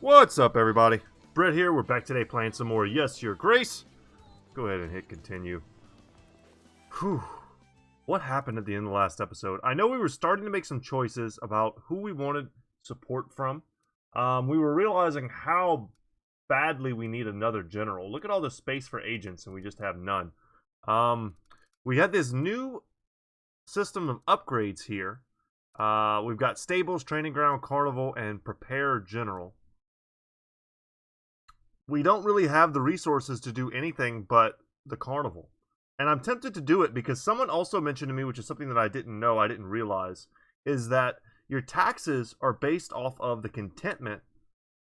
What's up, everybody? Brett here. We're back today playing some more Yes, Your Grace. Go ahead and hit continue. Whew. What happened at the end of the last episode? I know we were starting to make some choices about who we wanted support from. We were realizing how badly we need another general. Look at all the space for agents, and we just have none. We had this new system of upgrades here. We've got stables, training ground, carnival, and prepare general. We don't really have the resources to do anything but the carnival. And I'm tempted to do it because someone also mentioned to me, which is something that I didn't know, I didn't realize, is that your taxes are based off of the contentment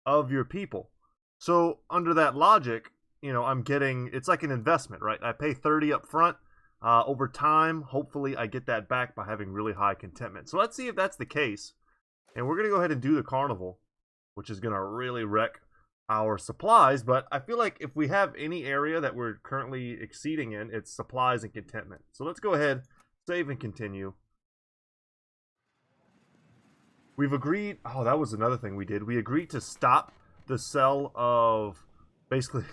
of your people. So under that logic, you know, I'm getting, it's like an investment, right? I pay 30 up front. Over time, hopefully I get that back by having really high contentment. So let's see if that's the case. And we're going to go ahead and do the carnival, which is going to really wreck our supplies. But I feel like if we have any area that we're currently exceeding in, it's supplies and contentment. So let's go ahead, save and continue. We've agreed, oh, that was another thing we did. We agreed to stop the sale of, basically,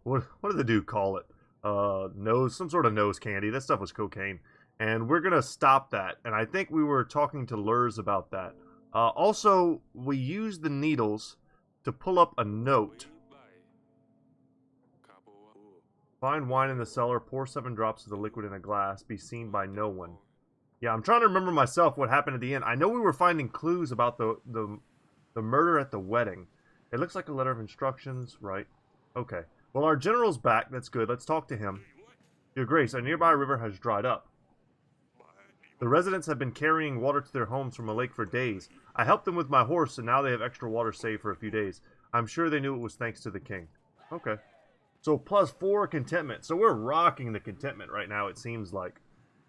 what did the dude call it? Some sort of nose candy. That stuff was cocaine. And we're going to stop that. And I think we were talking to Lurs about that. Also, we used the needles to pull up a note. Find wine in the cellar, pour 7 drops of the liquid in a glass, be seen by no one. Yeah, I'm trying to remember myself what happened at the end. I know we were finding clues about the murder at the wedding. It looks like a letter of instructions, right? Okay. Well, our general's back. That's good. Let's talk to him. Your Grace, a nearby river has dried up. The residents have been carrying water to their homes from a lake for days. I helped them with my horse, and now they have extra water saved for a few days. I'm sure they knew it was thanks to the king. Okay. So plus 4 contentment. So we're rocking the contentment right now, it seems like.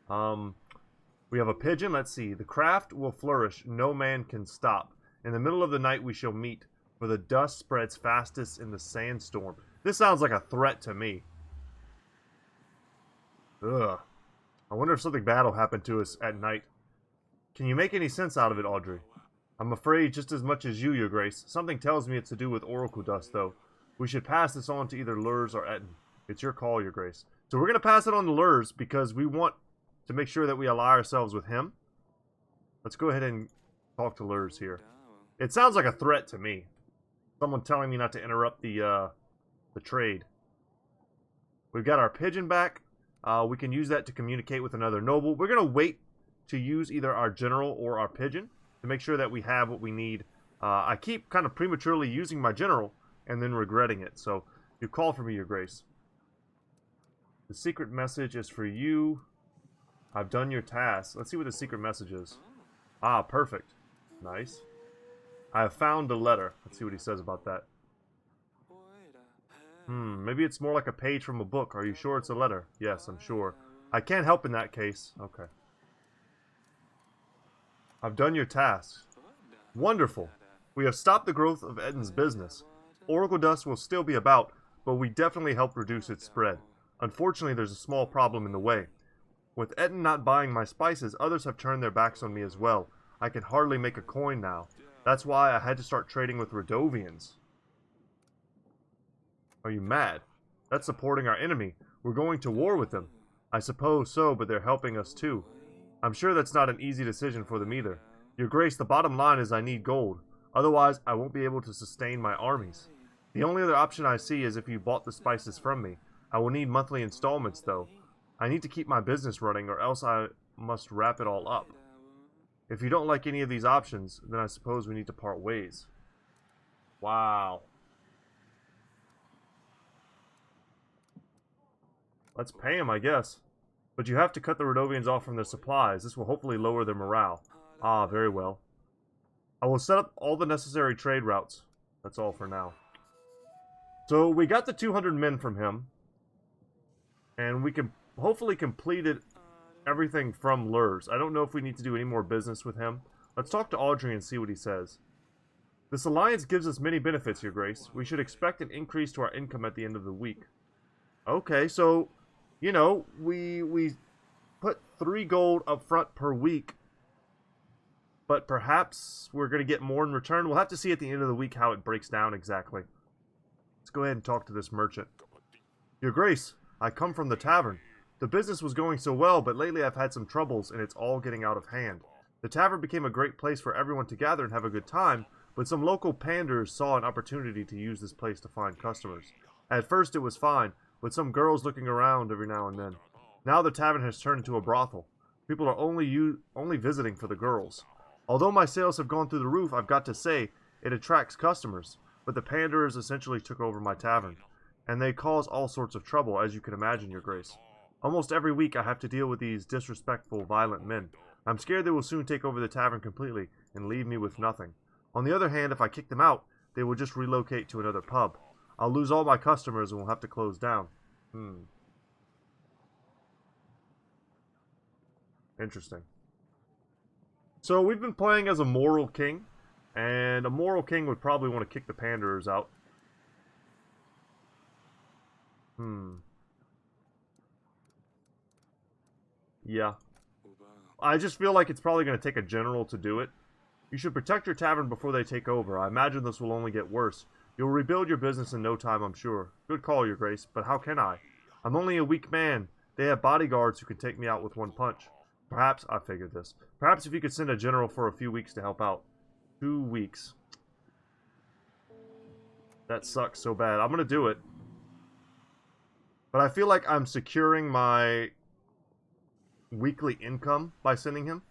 We have a pigeon. Let's see. The craft will flourish. No man can stop. In the middle of the night we shall meet, for the dust spreads fastest in the sandstorm. This sounds like a threat to me. Ugh. I wonder if something bad will happen to us at night. Can you make any sense out of it, Audrey? I'm afraid just as much as you, Your Grace. Something tells me it's to do with oracle dust, though. We should pass this on to either Lurs or Etten. It's your call, Your Grace. So we're going to pass it on to Lurs because we want to make sure that we ally ourselves with him. Let's go ahead and talk to Lurs here. It sounds like a threat to me. Someone telling me not to interrupt the trade. We've got our pigeon back. We can use that to communicate with another noble. We're going to wait to use either our general or our pigeon to make sure that we have what we need. I keep kind of prematurely using my general and then regretting it. So you call for me, Your Grace. The secret message is for you. I've done your task. Let's see what the secret message is. Ah, perfect. Nice. I have found the letter. Let's see what he says about that. Maybe it's more like a page from a book. Are you sure it's a letter? Yes, I'm sure. I can't help in that case. Okay. I've done your task. Wonderful. We have stopped the growth of Etten's business. Oracle dust will still be about, but we definitely helped reduce its spread. Unfortunately, there's a small problem in the way. With Etten not buying my spices, others have turned their backs on me as well. I can hardly make a coin now. That's why I had to start trading with Rodovians. Are you mad? That's supporting our enemy. We're going to war with them. I suppose so, but they're helping us too. I'm sure that's not an easy decision for them either. Your Grace, the bottom line is I need gold. Otherwise, I won't be able to sustain my armies. The only other option I see is if you bought the spices from me. I will need monthly installments, though. I need to keep my business running, or else I must wrap it all up. If you don't like any of these options, then I suppose we need to part ways. Wow. Let's pay him, I guess. But you have to cut the Rodovians off from their supplies. This will hopefully lower their morale. Ah, very well. I will set up all the necessary trade routes. That's all for now. So we got the 200 men from him. And we can hopefully completed everything from Lurs. I don't know if we need to do any more business with him. Let's talk to Audrey and see what he says. This alliance gives us many benefits, Your Grace. We should expect an increase to our income at the end of the week. Okay, so, you know, we put 3 gold up front per week but perhaps we're going to get more in return. We'll have to see at the end of the week how it breaks down exactly. Let's go ahead and talk to this merchant. Your Grace, I come from the tavern. The business was going so well, but lately I've had some troubles, and it's all getting out of hand. The tavern became a great place for everyone to gather and have a good time, but some local panders saw an opportunity to use this place to find customers. At first it was fine, with some girls looking around every now and then. Now the tavern has turned into a brothel. People are only visiting for the girls. Although my sales have gone through the roof, I've got to say, it attracts customers, but the panders essentially took over my tavern, and they cause all sorts of trouble, as you can imagine, Your Grace. Almost every week I have to deal with these disrespectful, violent men. I'm scared they will soon take over the tavern completely and leave me with nothing. On the other hand, if I kick them out, they will just relocate to another pub. I'll lose all my customers and will have to close down. Interesting. So we've been playing as a moral king, and a moral king would probably want to kick the panderers out. Yeah. I just feel like it's probably going to take a general to do it. You should protect your tavern before they take over. I imagine this will only get worse. You'll rebuild your business in no time, I'm sure. Good call, Your Grace, but how can I? I'm only a weak man. They have bodyguards who can take me out with one punch. Perhaps, I figured this. Perhaps if you could send a general for a few weeks to help out. 2 weeks. That sucks so bad. I'm going to do it. But I feel like I'm securing my weekly income by sending him.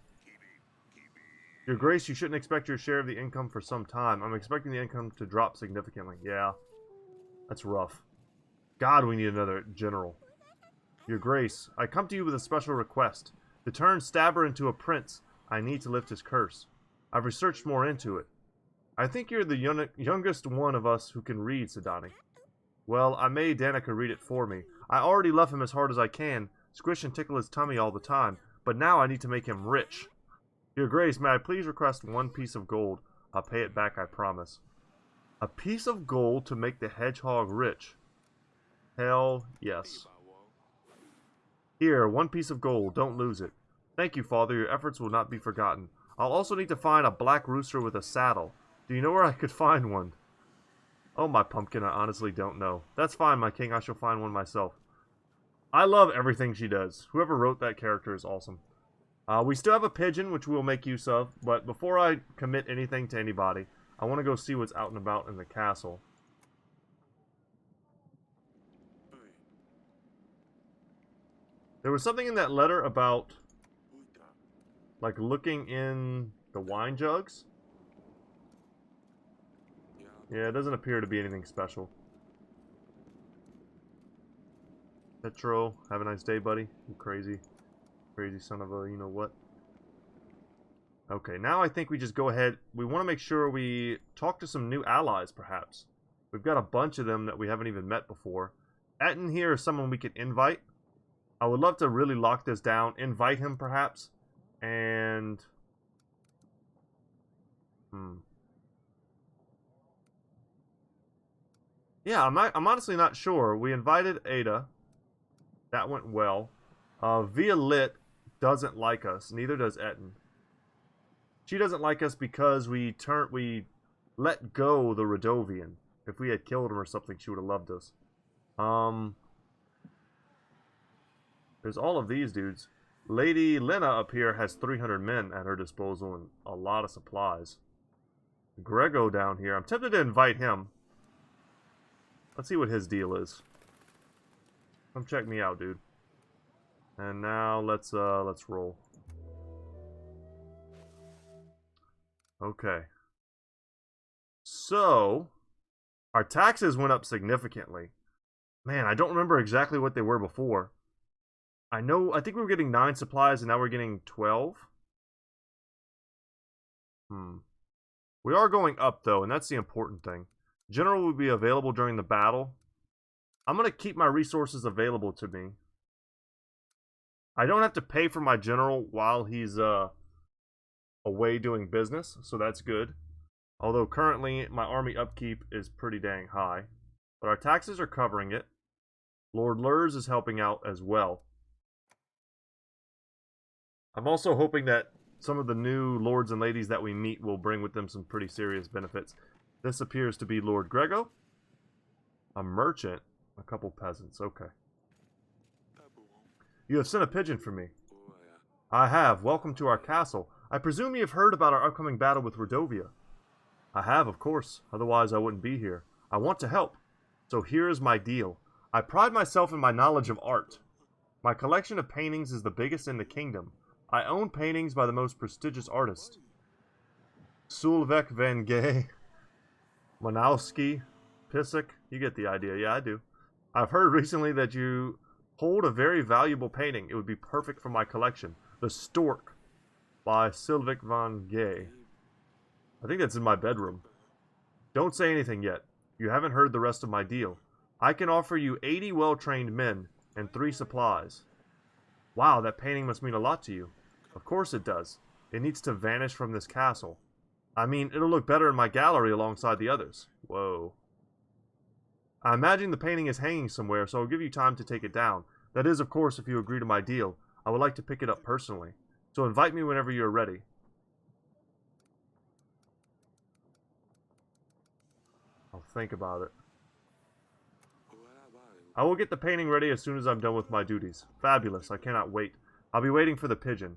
Your Grace, you shouldn't expect your share of the income for some time. I'm expecting the income to drop significantly. Yeah. That's rough. God, we need another general. Your Grace, I come to you with a special request. To turn Stabber into a prince, I need to lift his curse. I've researched more into it. I think you're the youngest one of us who can read, Sidani. Well, I made Danica read it for me. I already love him as hard as I can, squish and tickle his tummy all the time, but now I need to make him rich. Your Grace, may I please request 1 piece of gold? I'll pay it back, I promise. A piece of gold to make the hedgehog rich? Hell yes. Here, 1 piece of gold. Don't lose it. Thank you, Father. Your efforts will not be forgotten. I'll also need to find a black rooster with a saddle. Do you know where I could find one? Oh, my pumpkin, I honestly don't know. That's fine, my king. I shall find one myself. I love everything she does. Whoever wrote that character is awesome. We still have a pigeon, which we'll make use of, but before I commit anything to anybody, I want to go see what's out and about in the castle. There was something in that letter about, like, looking in the wine jugs. Yeah, it doesn't appear to be anything special. Petro, have a nice day, buddy. You crazy son of a you-know-what. Okay, now I think we just go ahead. We want to make sure we talk to some new allies, perhaps. We've got a bunch of them that we haven't even met before. Etten here is someone we could invite. I would love to really lock this down. Invite him, perhaps. And... yeah, I'm honestly not sure. We invited Ada. That went well. Violet doesn't like us. Neither does Etten. She doesn't like us because we let go the Radovian. If we had killed him or something, she would have loved us. There's all of these dudes. Lady Lena up here has 300 men at her disposal and a lot of supplies. Grego down here. I'm tempted to invite him. Let's see what his deal is. Come check me out, dude. And now let's roll. Okay. So, our taxes went up significantly. Man, I don't remember exactly what they were before. I think we were getting 9 supplies and now we're getting 12. We are going up though, and that's the important thing. General will be available during the battle. I'm going to keep my resources available to me. I don't have to pay for my general while he's away doing business, so that's good. Although currently my army upkeep is pretty dang high. But our taxes are covering it. Lord Lurs is helping out as well. I'm also hoping that some of the new lords and ladies that we meet will bring with them some pretty serious benefits. This appears to be Lord Grego. A merchant. A couple peasants. Okay. You have sent a pigeon for me. I have. Welcome to our castle. I presume you have heard about our upcoming battle with Rodovia. I have, of course. Otherwise, I wouldn't be here. I want to help. So here is my deal. I pride myself in my knowledge of art. My collection of paintings is the biggest in the kingdom. I own paintings by the most prestigious artists. Sulvek van Gay, Manowski, Pisek. You get the idea. Yeah, I do. I've heard recently that you hold a very valuable painting. It would be perfect for my collection. The Stork by Sulvek van Gay. I think that's in my bedroom. Don't say anything yet. You haven't heard the rest of my deal. I can offer you 80 well-trained men and 3 supplies. Wow, that painting must mean a lot to you. Of course it does. It needs to vanish from this castle. I mean, it'll look better in my gallery alongside the others. Whoa. I imagine the painting is hanging somewhere, so I'll give you time to take it down. That is, of course, if you agree to my deal. I would like to pick it up personally. So invite me whenever you're ready. I'll think about it. I will get the painting ready as soon as I'm done with my duties. Fabulous, I cannot wait. I'll be waiting for the pigeon.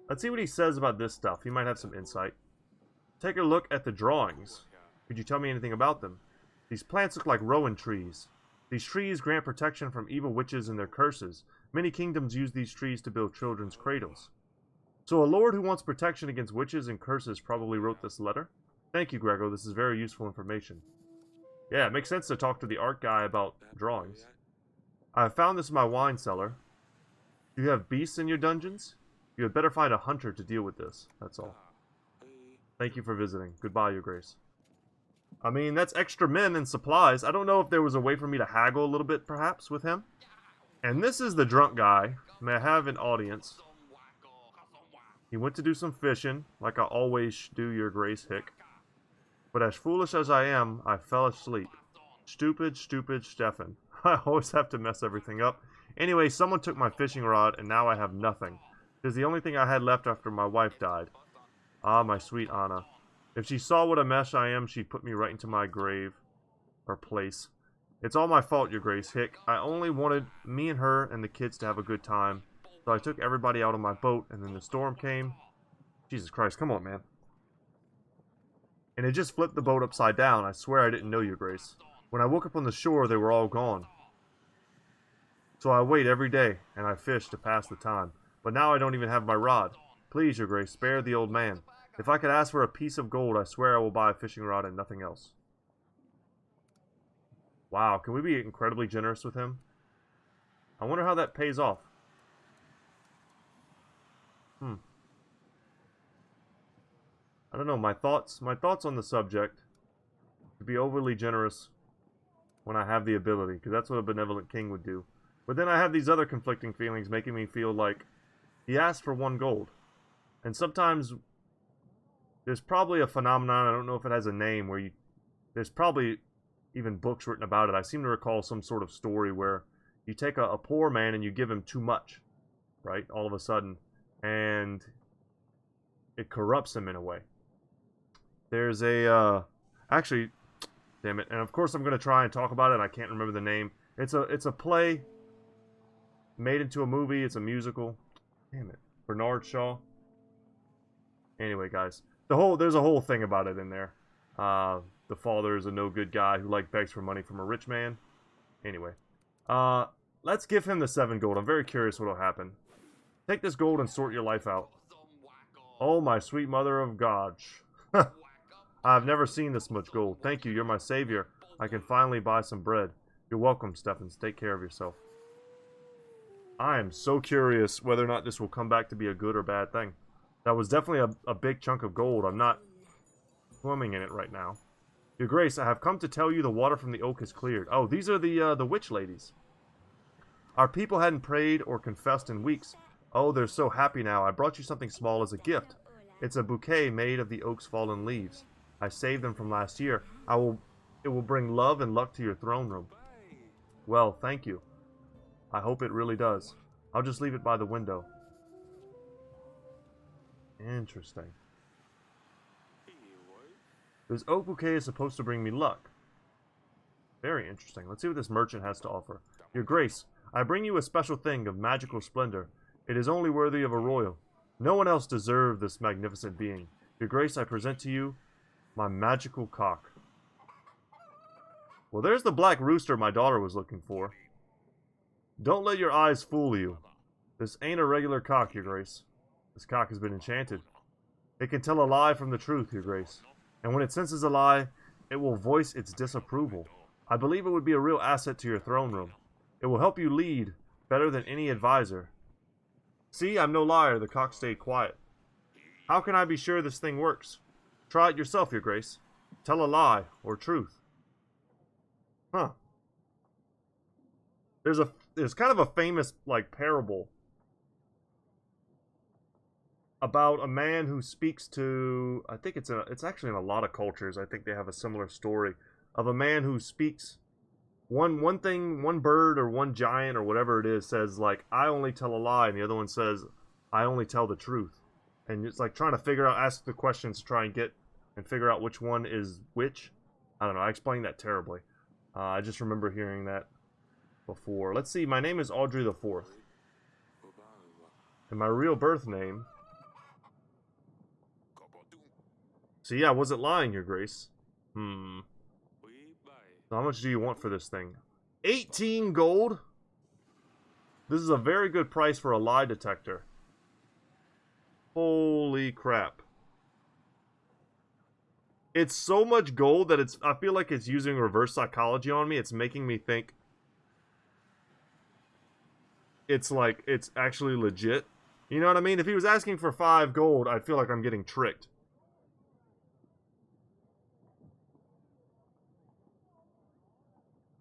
Let's see what he says about this stuff. He might have some insight. Take a look at the drawings. Could you tell me anything about them? These plants look like rowan trees. These trees grant protection from evil witches and their curses. Many kingdoms use these trees to build children's cradles. So a lord who wants protection against witches and curses probably wrote this letter? Thank you, Grego. This is very useful information. Yeah, it makes sense to talk to the art guy about drawings. I have found this in my wine cellar. Do you have beasts in your dungeons? You had better find a hunter to deal with this. That's all. Thank you for visiting. Goodbye, Your Grace. I mean, that's extra men and supplies. I don't know if there was a way for me to haggle a little bit, perhaps, with him. And this is the drunk guy. May I have an audience? He went to do some fishing, like I always do, Your Grace, hick. But as foolish as I am, I fell asleep. Stupid, stupid Stefan. I always have to mess everything up. Anyway, someone took my fishing rod, and now I have nothing. It is the only thing I had left after my wife died. Ah, my sweet Anna. If she saw what a mess I am, she'd put me right into my grave. Or place. It's all my fault, Your Grace, hick. I only wanted me and her and the kids to have a good time. So I took everybody out on my boat, and then the storm came. Jesus Christ, come on, man. And it just flipped the boat upside down. I swear I didn't know, Your Grace. When I woke up on the shore, they were all gone. So I wait every day, and I fish to pass the time. But now I don't even have my rod. Please, Your Grace, spare the old man. If I could ask for a piece of gold, I swear I will buy a fishing rod and nothing else. Wow, can we be incredibly generous with him? I wonder how that pays off. I don't know, my thoughts on the subject. To be overly generous when I have the ability, because that's what a benevolent king would do. But then I have these other conflicting feelings making me feel like he asked for 1 gold. And sometimes there's probably a phenomenon, I don't know if it has a name, where there's probably even books written about it. I seem to recall some sort of story where you take a poor man and you give him too much, right, all of a sudden, and it corrupts him in a way. There's a, actually, damn it, and of course I'm going to try and talk about it, I can't remember the name. It's a play made into a movie, it's a musical. Damn it, Bernard Shaw. Anyway, guys, there's a whole thing about it in there. The father is a no good guy who begs for money from a rich man. Anyway, let's give him the 7 gold. I'm very curious what'll happen. Take this gold and sort your life out. Oh, my sweet mother of God. I've never seen this much gold. Thank you, you're my savior. I can finally buy some bread. You're welcome, Stephens. Take care of yourself. I am so curious whether or not this will come back to be a good or bad thing. That was definitely a big chunk of gold. I'm not swimming in it right now. Your Grace, I have come to tell you the water from the oak is cleared. Oh, these are the witch ladies. Our people hadn't prayed or confessed in weeks. Oh, they're so happy now. I brought you something small as a gift. It's a bouquet made of the oak's fallen leaves. I saved them from last year. It will bring love and luck to your throne room. Well, thank you. I hope it really does. I'll just leave it by the window. Interesting. This oak bouquet is supposed to bring me luck. Very interesting. Let's see what this merchant has to offer. Your Grace, I bring you a special thing of magical splendor. It is only worthy of a royal. No one else deserves this magnificent being. Your Grace, I present to you my magical cock. Well, there's the black rooster my daughter was looking for. Don't let your eyes fool you. This ain't a regular cock, Your Grace. This cock has been enchanted. It can tell a lie from the truth, Your Grace. And when it senses a lie, it will voice its disapproval. I believe it would be a real asset to your throne room. It will help you lead better than any advisor. See, I'm no liar. The cock stayed quiet. How can I be sure this thing works? Try it yourself, Your Grace. Tell a lie or truth. Huh. There's kind of a famous, like, parable about a man who speaks to, I think it's actually in a lot of cultures. I think they have a similar story of a man who speaks one thing, one bird or one giant or whatever it is says, like, I only tell a lie, and the other one says, I only tell the truth. And it's like trying to figure out, ask the questions to try and get and figure out which one is which. I don't know, I explained that terribly. I just remember hearing that before. Let's see, my name is Audrey the Fourth. And my real birth name... So yeah, I wasn't lying, Your Grace. So how much do you want for this thing? 18 gold? This is a very good price for a lie detector. Holy crap. It's so much gold that I feel like it's using reverse psychology on me. It's making me think it's like, it's actually legit. You know what I mean? If he was asking for 5 gold, I feel like I'm getting tricked.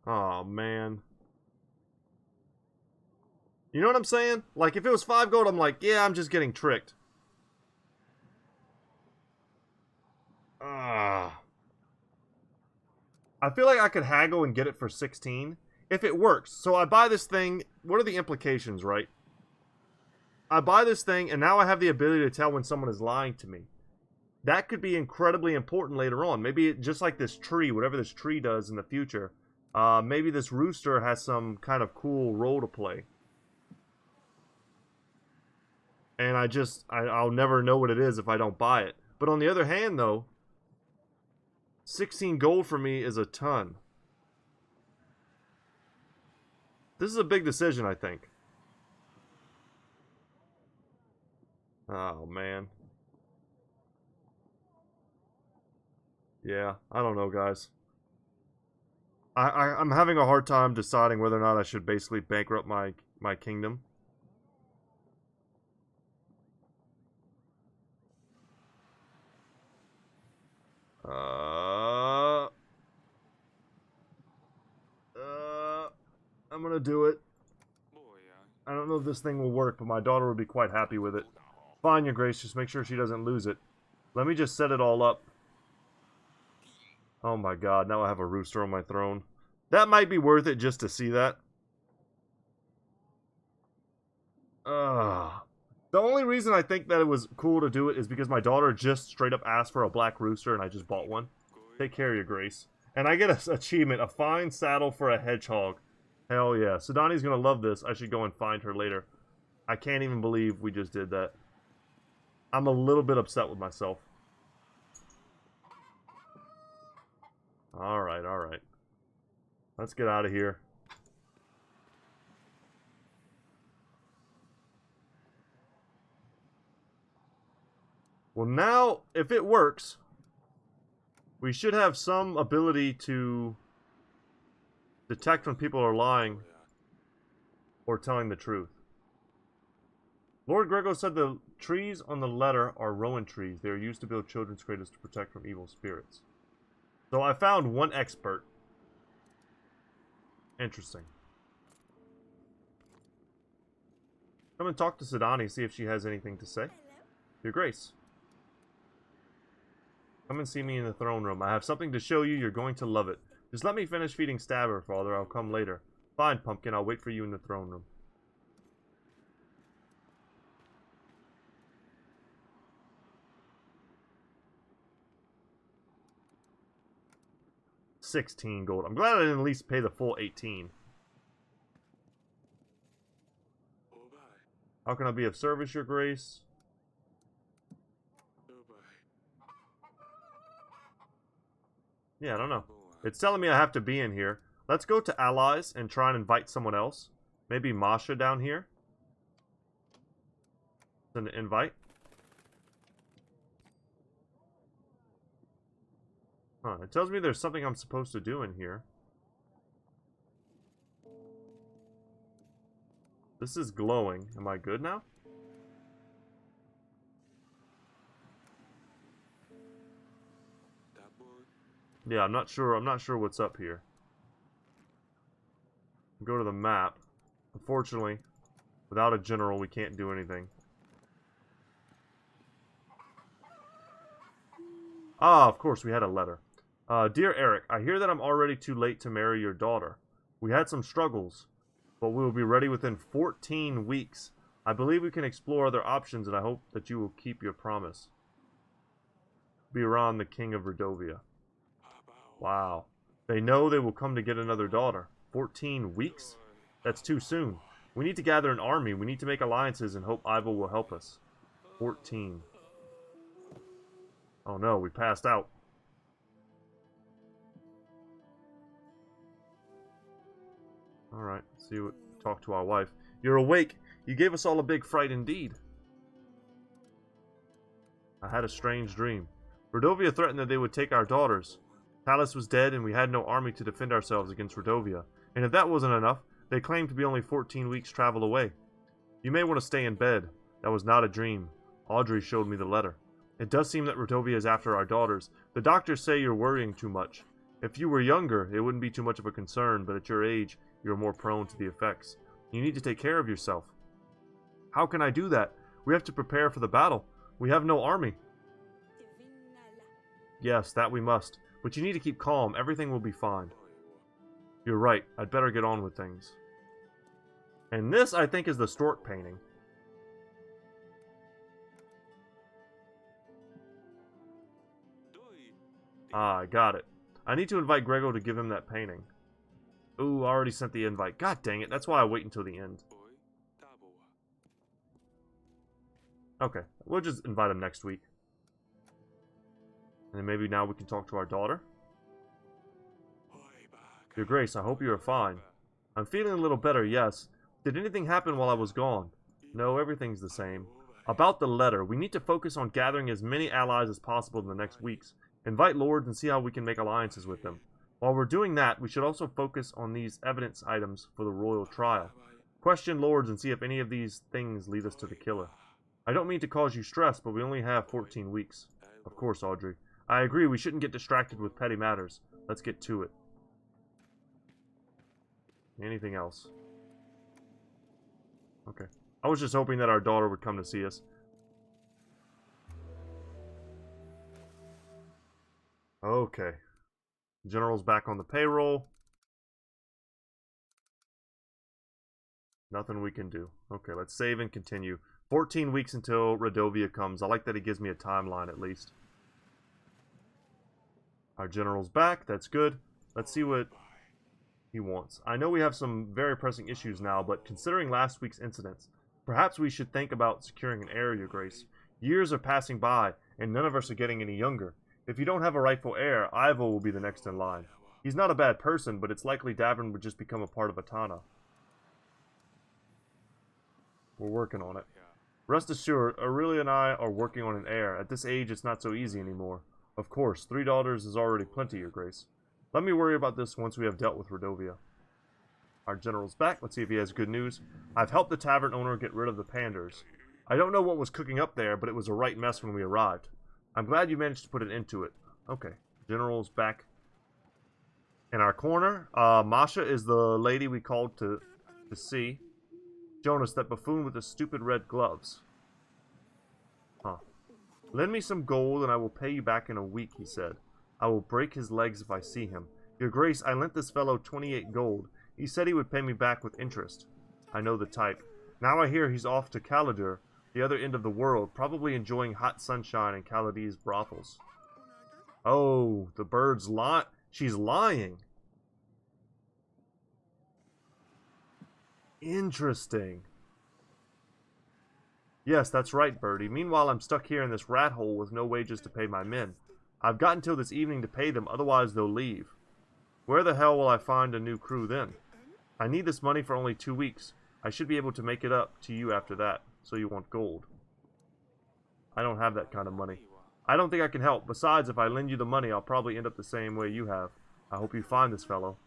Oh, man. You know what I'm saying? Like, if it was 5 gold, I'm like, yeah, I'm just getting tricked. I feel like I could haggle and get it for 16 if it works. So I buy this thing. What are the implications, right? I buy this thing, and now I have the ability to tell when someone is lying to me. That could be incredibly important later on. Maybe just like this tree, whatever this tree does in the future, maybe this rooster has some kind of cool role to play. And I'll never know what it is if I don't buy it. But on the other hand, though, 16 gold for me is a ton. This is a big decision, I think. Oh, man. Yeah, I don't know, guys. I'm having a hard time deciding whether or not I should basically bankrupt my kingdom. I'm gonna do it. I don't know if this thing will work, but my daughter would be quite happy with it. Fine, Your Grace, just make sure she doesn't lose it. Let me just set it all up. Oh my god, now I have a rooster on my throne. That might be worth it just to see that. The only reason I think that it was cool to do it is because my daughter just straight up asked for a black rooster and I just bought one. Take care, Your Grace. And I get an achievement, a fine saddle for a hedgehog. Hell yeah. Sidani's gonna love this. I should go and find her later. I can't even believe we just did that. I'm a little bit upset with myself. Alright, alright. Let's get out of here. Well, now, if it works, we should have some ability to detect when people are lying or telling the truth. Lord Grego said the trees on the letter are rowan trees. They are used to build children's cradles to protect from evil spirits. So I found one expert. Interesting. Come and talk to Sidani, see if she has anything to say. Your Grace. Come and see me in the throne room. I have something to show you. You're going to love it. Just let me finish feeding Stabber, Father. I'll come later. Fine, Pumpkin. I'll wait for you in the throne room. 16 gold. I'm glad I didn't at least pay the full 18. How can I be of service, Your Grace? Yeah, I don't know. It's telling me I have to be in here. Let's go to allies and try and invite someone else. Maybe Masha down here. Send an invite. Huh, it tells me there's something I'm supposed to do in here. This is glowing. Am I good now? Yeah, I'm not sure. I'm not sure what's up here. Go to the map. Unfortunately, without a general, we can't do anything. Ah, of course, we had a letter. Dear Eric, I hear that I'm already too late to marry your daughter. We had some struggles, but we will be ready within 14 weeks. I believe we can explore other options, and I hope that you will keep your promise. Biran, the king of Redovia. Wow. They know they will come to get another daughter. 14 weeks? That's too soon. We need to gather an army. We need to make alliances and hope Ivo will help us. 14. Oh no, we passed out. Alright, see what. Talk to our wife. You're awake. You gave us all a big fright indeed. I had a strange dream. Redovia threatened that they would take our daughters. Talus was dead and we had no army to defend ourselves against Redovia. And if that wasn't enough, they claimed to be only 14 weeks travel away. You may want to stay in bed. That was not a dream. Audrey showed me the letter. It does seem that Redovia is after our daughters. The doctors say you're worrying too much. If you were younger, it wouldn't be too much of a concern, but at your age, you're more prone to the effects. You need to take care of yourself. How can I do that? We have to prepare for the battle. We have no army. Yes, that we must. But you need to keep calm. Everything will be fine. You're right. I'd better get on with things. And this, I think, is the stork painting. Ah, I got it. I need to invite Grego to give him that painting. Ooh, I already sent the invite. God dang it. That's why I wait until the end. Okay. We'll just invite him next week. And then maybe now we can talk to our daughter. Your Grace, I hope you are fine. I'm feeling a little better, yes. Did anything happen while I was gone? No, everything's the same. About the letter, we need to focus on gathering as many allies as possible in the next weeks. Invite lords and see how we can make alliances with them. While we're doing that, we should also focus on these evidence items for the royal trial. Question lords and see if any of these things lead us to the killer. I don't mean to cause you stress, but we only have 14 weeks. Of course, Audrey. I agree, we shouldn't get distracted with petty matters. Let's get to it. Anything else? Okay. I was just hoping that our daughter would come to see us. Okay. General's back on the payroll. Nothing we can do. Okay, let's save and continue. 14 weeks until Redovia comes. I like that he gives me a timeline at least. Our general's back. That's good. Let's see what he wants. I know we have some very pressing issues now, but considering last week's incidents, perhaps we should think about securing an heir, Your Grace. Years are passing by, and none of us are getting any younger. If you don't have a rightful heir, Ivo will be the next in line. He's not a bad person, but it's likely Davin would just become a part of Atana. We're working on it. Rest assured, Aurelia and I are working on an heir. At this age, it's not so easy anymore. Of course, 3 daughters is already plenty, Your Grace. Let me worry about this once we have dealt with Redovia. Our general's back. Let's see if he has good news. I've helped the tavern owner get rid of the panders. I don't know what was cooking up there, but it was a right mess when we arrived. I'm glad you managed to put an end to it. Okay. General's back in our corner. Masha is the lady we called to see. Jonas, that buffoon with the stupid red gloves. Huh. Lend me some gold and I will pay you back in a week, he said. I will break his legs if I see him. Your Grace, I lent this fellow 28 gold. He said he would pay me back with interest. I know the type. Now I hear he's off to Kaladur, the other end of the world, probably enjoying hot sunshine in Kaladi's brothels. Oh, the bird's She's lying. Interesting. Yes, that's right, Bertie. Meanwhile, I'm stuck here in this rat hole with no wages to pay my men. I've got until this evening to pay them, otherwise they'll leave. Where the hell will I find a new crew then? I need this money for only 2 weeks. I should be able to make it up to you after that. So you want gold. I don't have that kind of money. I don't think I can help. Besides, if I lend you the money, I'll probably end up the same way you have. I hope you find this fellow.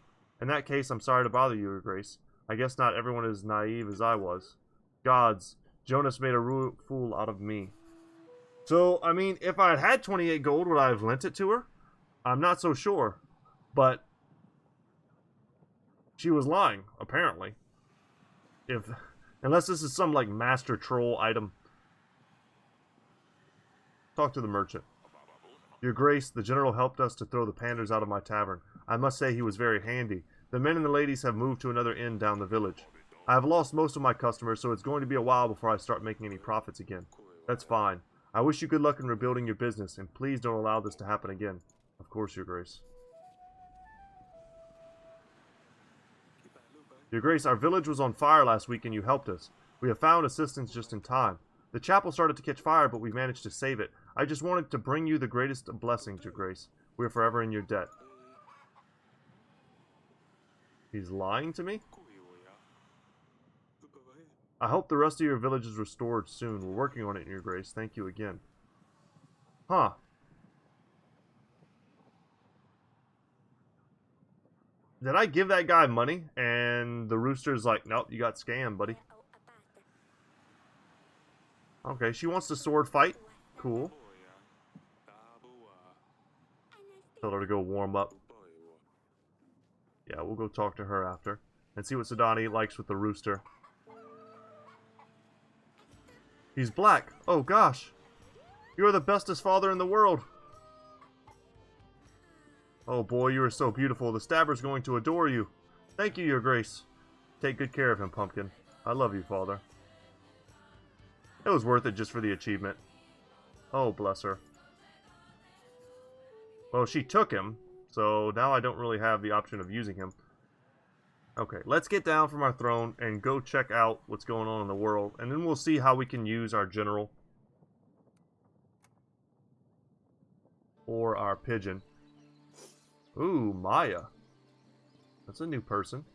In that case, I'm sorry to bother you, Your Grace. I guess not everyone is naive as I was. Gods, Jonas made a fool out of me. So, I mean, if I had had 28 gold, would I have lent it to her? I'm not so sure. But she was lying, apparently. Unless this is some, like, master troll item. Talk to the merchant. Your Grace, the general helped us to throw the panders out of my tavern. I must say he was very handy. The men and the ladies have moved to another inn down the village. I have lost most of my customers, so it's going to be a while before I start making any profits again. That's fine. I wish you good luck in rebuilding your business, and please don't allow this to happen again. Of course, Your Grace. Your Grace, our village was on fire last week and you helped us. We have found assistance just in time. The chapel started to catch fire, but we managed to save it. I just wanted to bring you the greatest of blessings, Your Grace. We are forever in your debt. He's lying to me? I hope the rest of your village is restored soon. We're working on it, Your Grace. Thank you again. Huh. Did I give that guy money? And the Rooster's like, nope, you got scammed, buddy. Okay, she wants to sword fight. Cool. Tell her to go warm up. Yeah, we'll go talk to her after. And see what Sidani likes with the Rooster. He's black. Oh gosh. You are the bestest father in the world. Oh boy, you are so beautiful. The stabber's going to adore you. Thank you, Your Grace. Take good care of him, Pumpkin. I love you, Father. It was worth it just for the achievement. Oh, bless her. Well, she took him, so now I don't really have the option of using him. Okay, let's get down from our throne and go check out what's going on in the world, and then we'll see how we can use our general. Or our pigeon. Ooh, Maya. That's a new person.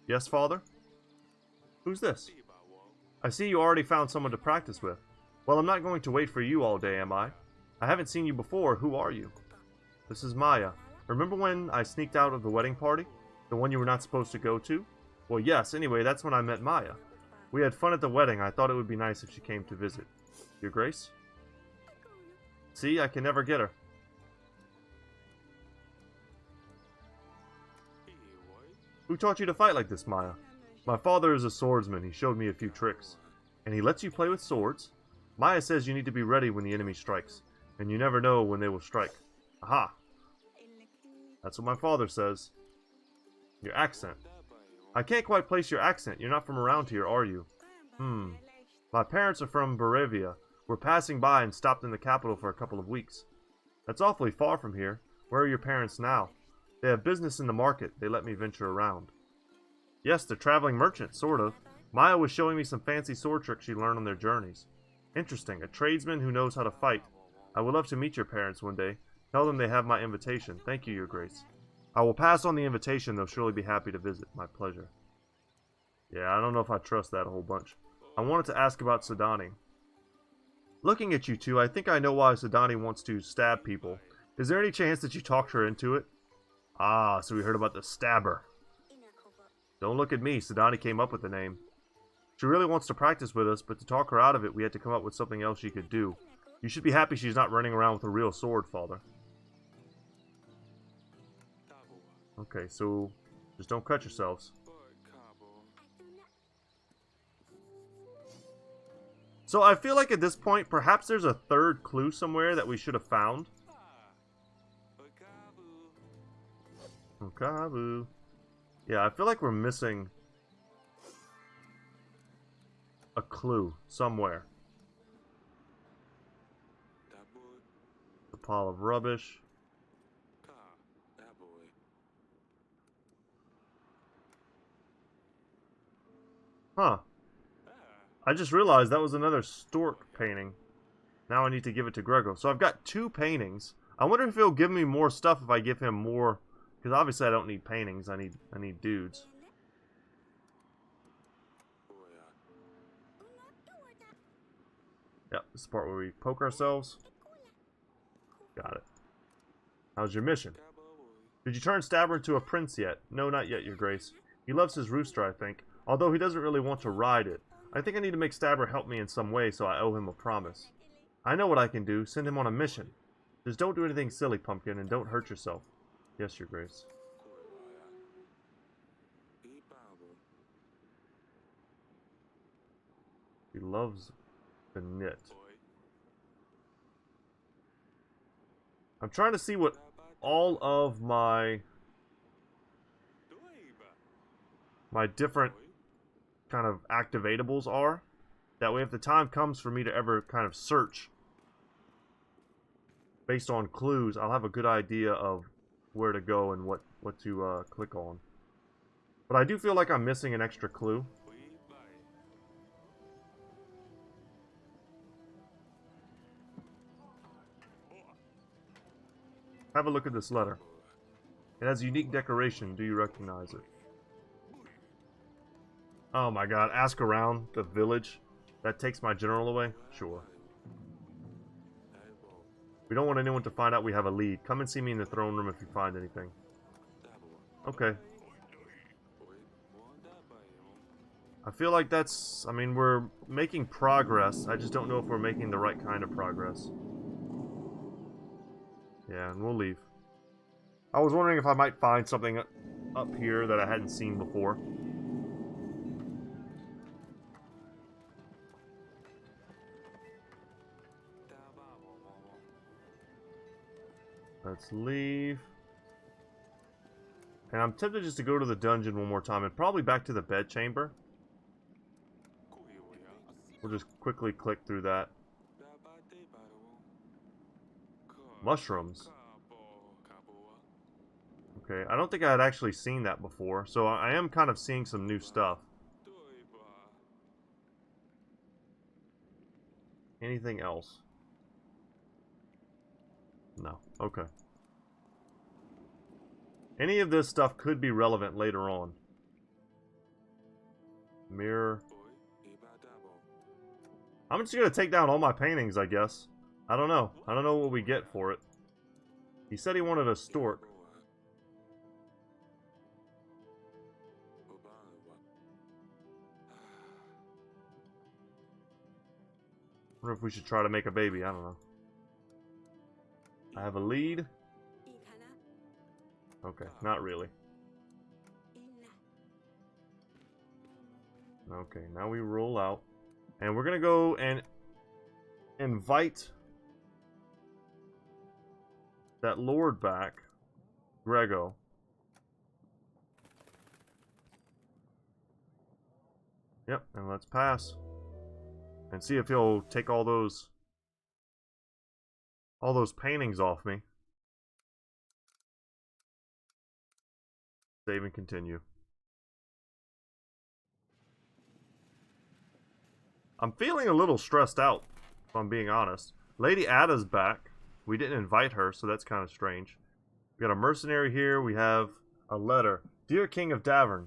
Yes, Father? Who's this? I see you already found someone to practice with. Well, I'm not going to wait for you all day, am I? I haven't seen you before. Who are you? This is Maya. Remember when I sneaked out of the wedding party? The one you were not supposed to go to? Well, yes. Anyway, that's when I met Maya. We had fun at the wedding. I thought it would be nice if she came to visit. Your Grace? See, I can never get her. Who taught you to fight like this, Maya? My father is a swordsman. He showed me a few tricks. And he lets you play with swords? Maya says you need to be ready when the enemy strikes. And you never know when they will strike. Aha! That's what my father says. Your accent. I can't quite place your accent. You're not from around here, are you? My parents are from Baravia. We're passing by and stopped in the capital for a couple of weeks. That's awfully far from here. Where are your parents now? They have business in the market. They let me venture around. Yes, they're traveling merchants, sort of. Maya was showing me some fancy sword tricks she learned on their journeys. Interesting. A tradesman who knows how to fight. I would love to meet your parents one day. Tell them they have my invitation. Thank you, Your Grace. I will pass on the invitation. They'll surely be happy to visit. My pleasure. Yeah, I don't know if I trust that a whole bunch. I wanted to ask about Sidani. Looking at you two, I think I know why Sidani wants to stab people. Is there any chance that you talked her into it? Ah, so we heard about the stabber. Don't look at me. Sidani came up with the name. She really wants to practice with us, but to talk her out of it, we had to come up with something else she could do. You should be happy she's not running around with a real sword, Father. Okay, so just don't cut yourselves. So I feel like at this point, perhaps there's a third clue somewhere that we should have found. Okabu. Yeah, I feel like we're missing a clue somewhere. The pile of rubbish. Huh. I just realized that was another stork painting. Now I need to give it to Grego. So I've got 2 paintings. I wonder if he'll give me more stuff if I give him more. Because obviously I don't need paintings. I need dudes. Yep, this is the part where we poke ourselves. Got it. How's your mission? Did you turn Stabber into a prince yet? No, not yet, Your Grace. He loves his rooster, I think. Although he doesn't really want to ride it. I think I need to make Stabber help me in some way, so I owe him a promise. I know what I can do. Send him on a mission. Just don't do anything silly, Pumpkin, and don't hurt yourself. Yes, Your Grace. He loves the knit. I'm trying to see what all of my different kind of activatables are. That way if the time comes for me to ever kind of search based on clues, I'll have a good idea of where to go and what to click on. But I do feel like I'm missing an extra clue. Have a look at this letter. It has a unique decoration. Do you recognize it? Oh my god, ask around the village. That takes my general away? Sure. We don't want anyone to find out we have a lead. Come and see me in the throne room if you find anything. Okay. I feel like that's... I mean, we're making progress. I just don't know if we're making the right kind of progress. Yeah, and we'll leave. I was wondering if I might find something up here that I hadn't seen before. Let's leave. And I'm tempted just to go to the dungeon one more time and probably back to the bedchamber. We'll just quickly click through that. Mushrooms. Okay, I don't think I had actually seen that before, so I am kind of seeing some new stuff. Anything else? No. Okay. Any of this stuff could be relevant later on. Mirror. I'm just gonna take down all my paintings, I guess. I don't know. I don't know what we get for it. He said he wanted a stork. I wonder if we should try to make a baby. I don't know. I have a lead. Okay, not really. Okay, now we roll out. And we're gonna go and invite that lord back, Grego. Yep, and let's pass. And see if he'll take all those paintings off me. Save and continue. I'm feeling a little stressed out, if I'm being honest. Lady Ada's back. We didn't invite her, so that's kind of strange. We got a mercenary here. We have a letter. Dear King of Davern,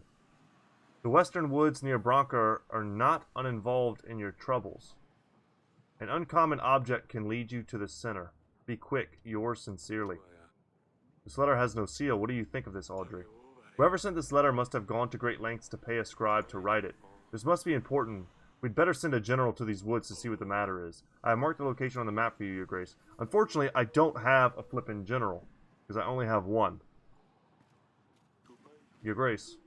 the western woods near Bronca are not uninvolved in your troubles. An uncommon object can lead you to the center. Be quick, yours sincerely. This letter has no seal. What do you think of this, Audrey? Whoever sent this letter must have gone to great lengths to pay a scribe to write it. This must be important. We'd better send a general to these woods to see what the matter is. I have marked the location on the map for you, Your Grace. Unfortunately, I don't have a flippin' general, because I only have one. Your Grace.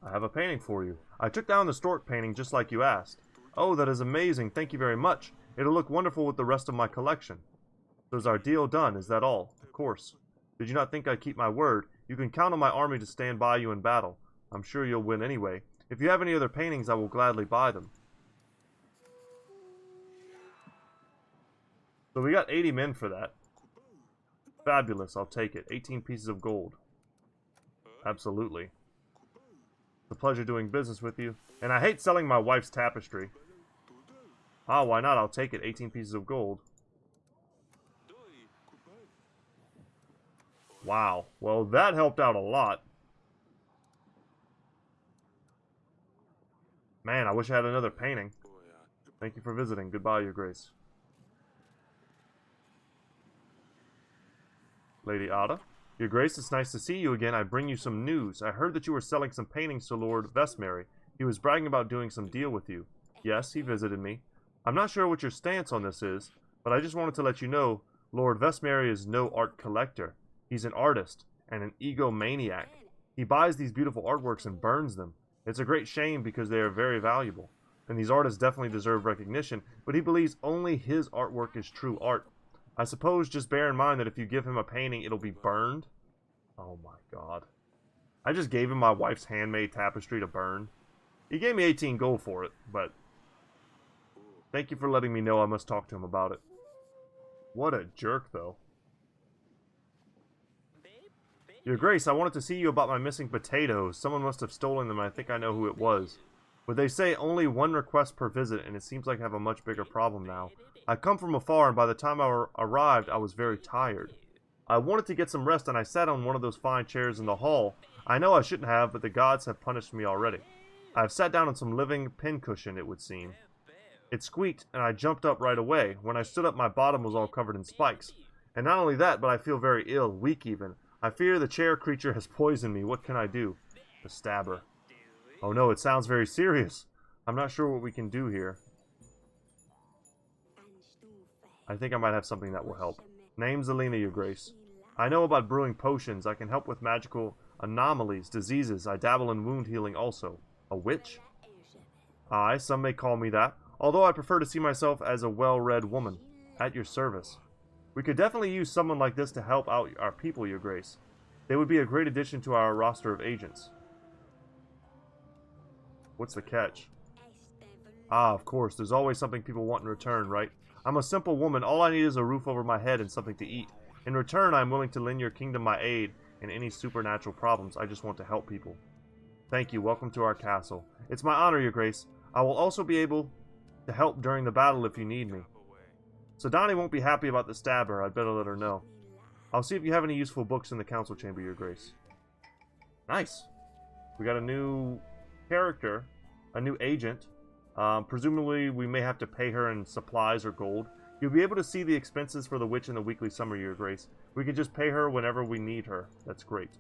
I have a painting for you. I took down the stork painting just like you asked. Oh, that is amazing. Thank you very much. It'll look wonderful with the rest of my collection. So is our deal done? Is that all? Of course. Did you not think I'd keep my word? You can count on my army to stand by you in battle. I'm sure you'll win anyway. If you have any other paintings, I will gladly buy them. So we got 80 men for that. Fabulous, I'll take it. 18 pieces of gold. Absolutely. It's a pleasure doing business with you. And I hate selling my wife's tapestry. Ah, why not? I'll take it. 18 pieces of gold. Wow. Well, that helped out a lot. Man, I wish I had another painting. Thank you for visiting. Goodbye, Your Grace. Lady Ada. Your Grace, it's nice to see you again. I bring you some news. I heard that you were selling some paintings to Lord Vestmary. He was bragging about doing some deal with you. Yes, he visited me. I'm not sure what your stance on this is, but I just wanted to let you know Lord Vestmary is no art collector. He's an artist and an egomaniac. He buys these beautiful artworks and burns them. It's a great shame because they are very valuable. And these artists definitely deserve recognition, but he believes only his artwork is true art. I suppose just bear in mind that if you give him a painting, it'll be burned. Oh my god. I just gave him my wife's handmade tapestry to burn. He gave me 18 gold for it, but thank you for letting me know I must talk to him about it. What a jerk, though. Your Grace, I wanted to see you about my missing potatoes. Someone must have stolen them, and I think I know who it was. But they say only one request per visit, and it seems like I have a much bigger problem now. I come from afar, and by the time I arrived, I was very tired. I wanted to get some rest, and I sat on one of those fine chairs in the hall. I know I shouldn't have, but the gods have punished me already. I have sat down on some living pincushion, it would seem. It squeaked, and I jumped up right away. When I stood up, my bottom was all covered in spikes. And not only that, but I feel very ill, weak even. I fear the chair creature has poisoned me. What can I do? The stabber. Oh no, it sounds very serious. I'm not sure what we can do here. I think I might have something that will help. Name's Zelina, Your Grace. I know about brewing potions. I can help with magical anomalies, diseases. I dabble in wound healing also. A witch? Aye, some may call me that. Although I prefer to see myself as a well-read woman. At your service. We could definitely use someone like this to help out our people, Your Grace. They would be a great addition to our roster of agents. What's the catch? Ah, of course. There's always something people want in return, right? I'm a simple woman. All I need is a roof over my head and something to eat. In return, I'm willing to lend your kingdom my aid in any supernatural problems. I just want to help people. Thank you. Welcome to our castle. It's my honor, Your Grace. I will also be able to help during the battle if you need me. So Donnie won't be happy about the stabber. I'd better let her know. I'll see if you have any useful books in the council chamber, Your Grace. Nice. We got a new character, a new agent. Presumably, we may have to pay her in supplies or gold. You'll be able to see the expenses for the witch in the weekly summary, Your Grace. We can just pay her whenever we need her. That's great.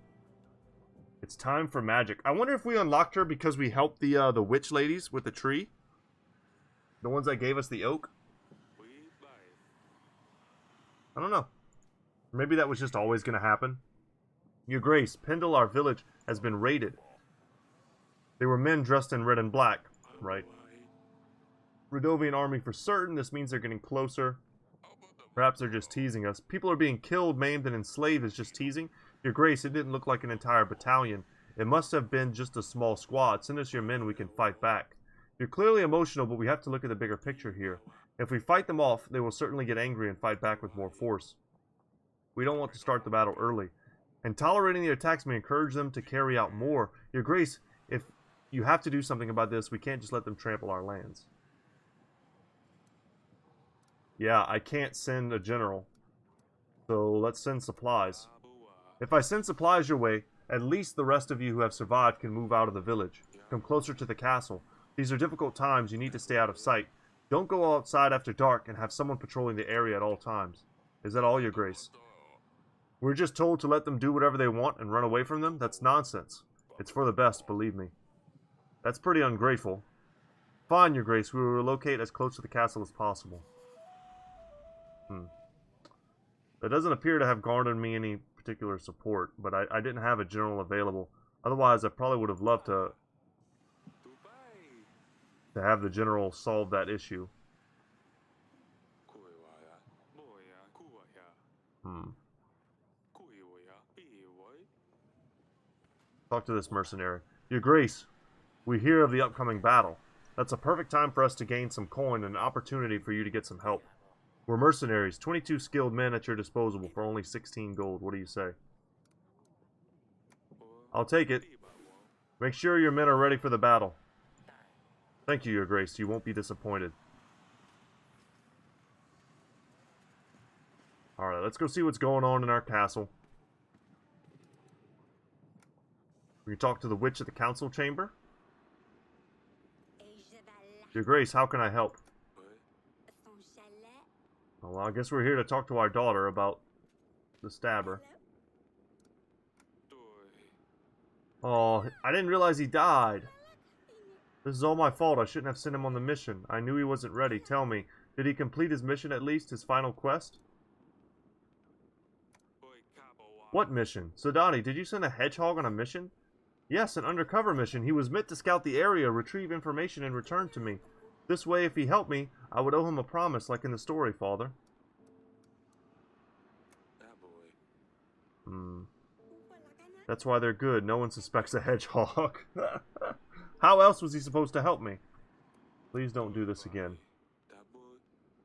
It's time for magic. I wonder if we unlocked her because we helped the witch ladies with the tree. The ones that gave us the oak. I don't know. Maybe that was just always going to happen. Your Grace, Pendle, our village, has been raided. They were men dressed in red and black, right? Radovian army for certain. This means they're getting closer. Perhaps they're just teasing us. People are being killed, maimed, and enslaved is just teasing. Your Grace, it didn't look like an entire battalion. It must have been just a small squad. Send us your men, we can fight back. You're clearly emotional, but we have to look at the bigger picture here. If we fight them off, they will certainly get angry and fight back with more force. We don't want to start the battle early. And tolerating the attacks may encourage them to carry out more. Your Grace, if you have to do something about this, we can't just let them trample our lands. Yeah, I can't send a general. So let's send supplies. If I send supplies your way, at least the rest of you who have survived can move out of the village. Come closer to the castle. These are difficult times. You need to stay out of sight. Don't go outside after dark and have someone patrolling the area at all times. Is that all, Your Grace? We're just told to let them do whatever they want and run away from them? That's nonsense. It's for the best, believe me. That's pretty ungrateful. Fine, Your Grace. We will relocate as close to the castle as possible. That doesn't appear to have garnered me any particular support, but I didn't have a general available. Otherwise, I probably would have loved to have the general solve that issue. Talk to this mercenary. Your Grace, we hear of the upcoming battle. That's a perfect time for us to gain some coin and an opportunity for you to get some help. We're mercenaries, 22 skilled men at your disposal for only 16 gold. What do you say? I'll take it. Make sure your men are ready for the battle. Thank you, Your Grace. You won't be disappointed. Alright, let's go see what's going on in our castle. We can talk to the witch at the council chamber. Your Grace, how can I help? Well, I guess we're here to talk to our daughter about the stabber. Oh, I didn't realize he died. This is all my fault. I shouldn't have sent him on the mission. I knew he wasn't ready. Tell me, did he complete his mission at least? His final quest? What mission? Sadani, did you send a hedgehog on a mission? Yes, an undercover mission. He was meant to scout the area, retrieve information, and return to me. This way, if he helped me, I would owe him a promise, like in the story, Father. That's why they're good. No one suspects a hedgehog. How else was he supposed to help me? Please don't do this again.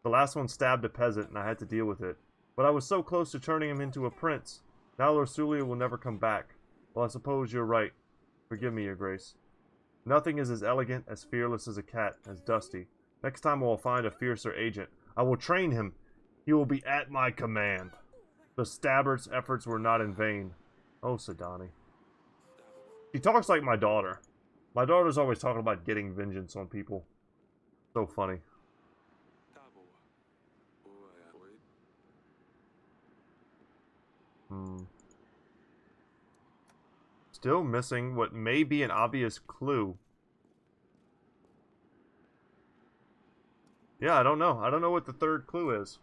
The last one stabbed a peasant, and I had to deal with it. But I was so close to turning him into a prince. Now Lorsulia will never come back. Well, I suppose you're right. Forgive me, Your Grace. Nothing is as elegant, as fearless as a cat, as dusty. Next time I will find a fiercer agent. I will train him. He will be at my command. The stabber's efforts were not in vain. Oh, Sadani. She talks like my daughter. My daughter's always talking about getting vengeance on people. So funny. Still missing what may be an obvious clue. Yeah, I don't know. I don't know what the third clue is.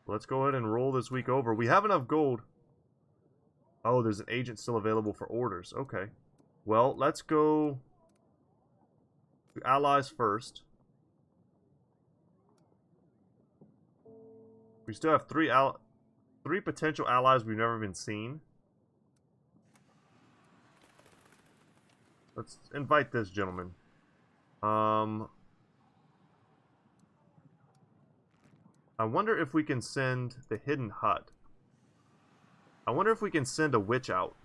Let's go ahead and roll this week over. We have enough gold. Oh, there's an agent still available for orders. Okay. Well, let's go to allies first. We still have three potential allies we've never been seen. Let's invite this gentleman. I wonder if we can send the hidden hut. I wonder if we can send a witch out.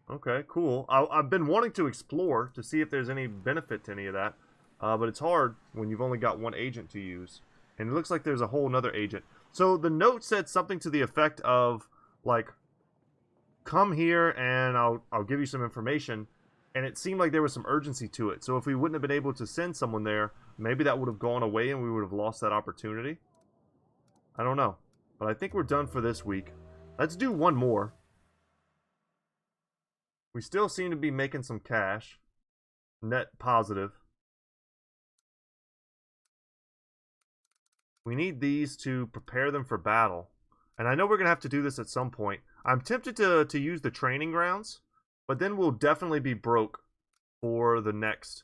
Okay, cool. I've been wanting to explore to see if there's any benefit to any of that. But it's hard when you've only got one agent to use. And it looks like there's a whole nother agent. So the note said something to the effect of, like, come here and I'll give you some information. And it seemed like there was some urgency to it. So if we wouldn't have been able to send someone there, maybe that would have gone away and we would have lost that opportunity. I don't know. But I think we're done for this week. Let's do one more. We still seem to be making some cash. Net positive. We need these to prepare them for battle. And I know we're going to have to do this at some point. I'm tempted to use the training grounds. But then we'll definitely be broke for the next.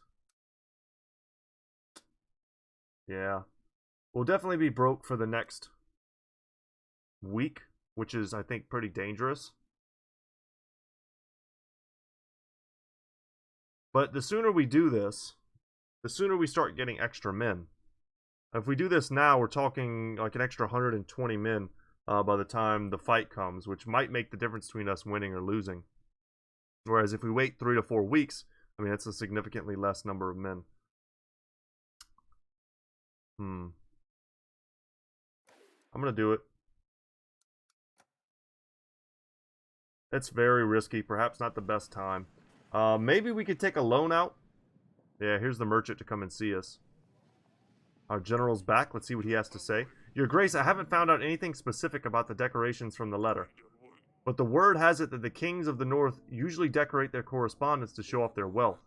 Yeah. We'll definitely be broke for the next week, which is, I think, pretty dangerous. But the sooner we do this, the sooner we start getting extra men. If we do this now, we're talking like an extra 120 men by the time the fight comes, which might make the difference between us winning or losing. Whereas if we wait 3 to 4 weeks, I mean, that's a significantly less number of men. I'm going to do it. It's very risky. Perhaps not the best time. Maybe we could take a loan out. Yeah, here's the merchant to come and see us. Our general's back. Let's see what he has to say. Your Grace, I haven't found out anything specific about the decorations from the letter. But the word has it that the kings of the north usually decorate their correspondence to show off their wealth.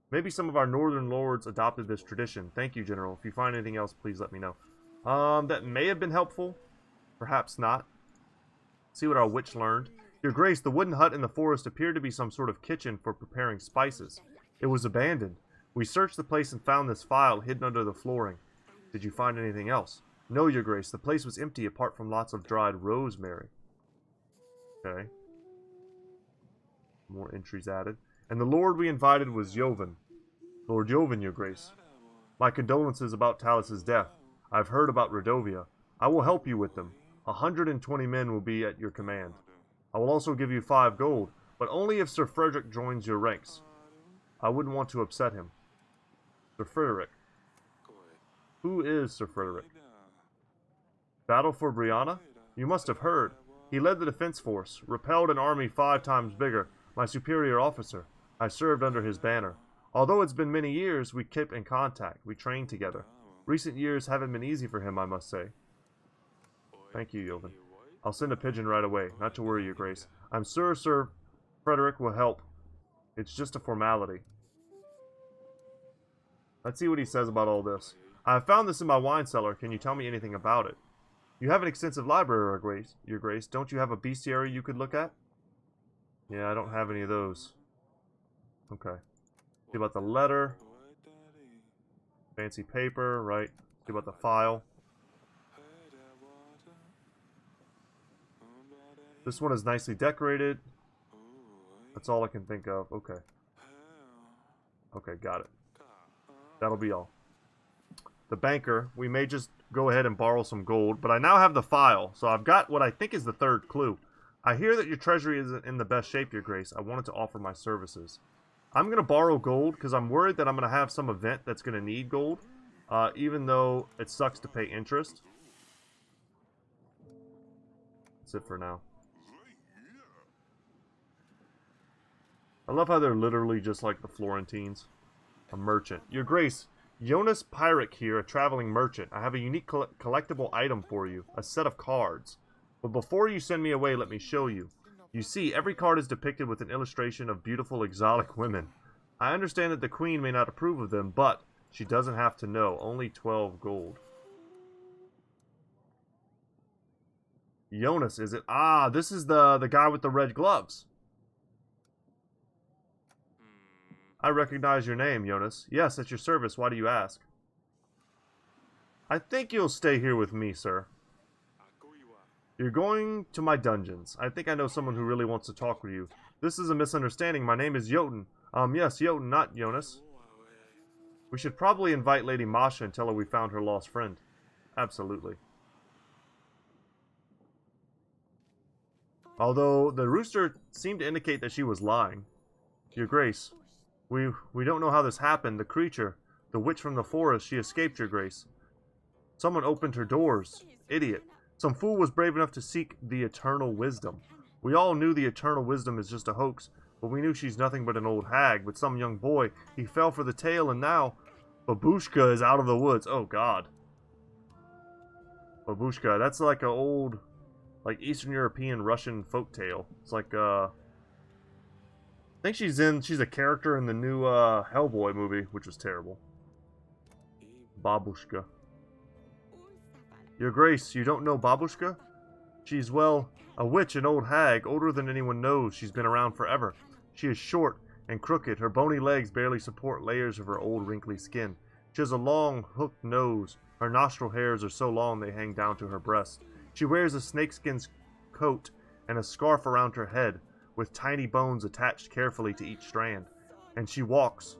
Maybe some of our northern lords adopted this tradition. Thank you, General. If you find anything else, please let me know. That may have been helpful. Perhaps not. See what our witch learned. Your Grace, the wooden hut in the forest appeared to be some sort of kitchen for preparing spices. It was abandoned. We searched the place and found this file hidden under the flooring. Did you find anything else? No, Your Grace. The place was empty apart from lots of dried rosemary. Okay. More entries added. And the lord we invited was Joven. Lord Joven, Your Grace. My condolences about Talus's death. I've heard about Redovia. I will help you with them. 120 men will be at your command. I will also give you 5 gold, but only if Sir Frederick joins your ranks. I wouldn't want to upset him. Sir Frederick. Who is Sir Frederick? Battle for Brianna? You must have heard. He led the defense force, repelled an army 5 times bigger, my superior officer. I served under his banner. Although it's been many years, we kept in contact. We trained together. Recent years haven't been easy for him, I must say. Thank you, Yovan. I'll send a pigeon right away. Not to worry, Your Grace. I'm sure Sir Frederick will help. It's just a formality. Let's see what he says about all this. I have found this in my wine cellar. Can you tell me anything about it? You have an extensive library, Your Grace. Don't you have a bestiary you could look at? Yeah, I don't have any of those. Okay. See about the letter. Fancy paper, right. See about the file. This one is nicely decorated. That's all I can think of. Okay. Okay, got it. That'll be all. The banker, we may just go ahead and borrow some gold, but I now have the file, so I've got what I think is the 3rd clue. I hear that your treasury isn't in the best shape, Your Grace. I wanted to offer my services. I'm going to borrow gold because I'm worried that I'm going to have some event that's going to need gold, even though it sucks to pay interest. That's it for now. I love how they're literally just like the Florentines. A merchant. Your Grace, Jonas Pyrick here, a traveling merchant. I have a unique collectible item for you, a set of cards. But before you send me away, let me show you. You see, every card is depicted with an illustration of beautiful exotic women. I understand that the Queen may not approve of them, but she doesn't have to know. Only 12 gold. Jonas, is it? Ah, this is the guy with the red gloves. I recognize your name, Jonas. Yes, at your service. Why do you ask? I think you'll stay here with me, sir. You're going to my dungeons. I think I know someone who really wants to talk with you. This is a misunderstanding. My name is Jotun. Yes, Jotun, not Jonas. We should probably invite Lady Masha and tell her we found her lost friend. Absolutely. Although the rooster seemed to indicate that she was lying. Your Grace, we don't know how this happened. The creature, the witch from the forest, she escaped, Your Grace. Someone opened her doors. Idiot. Some fool was brave enough to seek the eternal wisdom. We all knew the eternal wisdom is just a hoax, but we knew she's nothing but an old hag. But some young boy, he fell for the tale, and now Babushka is out of the woods. Oh, God. Babushka, that's like an old, like Eastern European Russian folktale. It's like, I think she's a character in the new Hellboy movie, which was terrible. Babushka. Your Grace, you don't know Babushka? She's, well, a witch, an old hag, older than anyone knows. She's been around forever. She is short and crooked. Her bony legs barely support layers of her old wrinkly skin. She has a long, hooked nose. Her nostril hairs are so long they hang down to her breast. She wears a snakeskin coat and a scarf around her head, with tiny bones attached carefully to each strand. And she walks.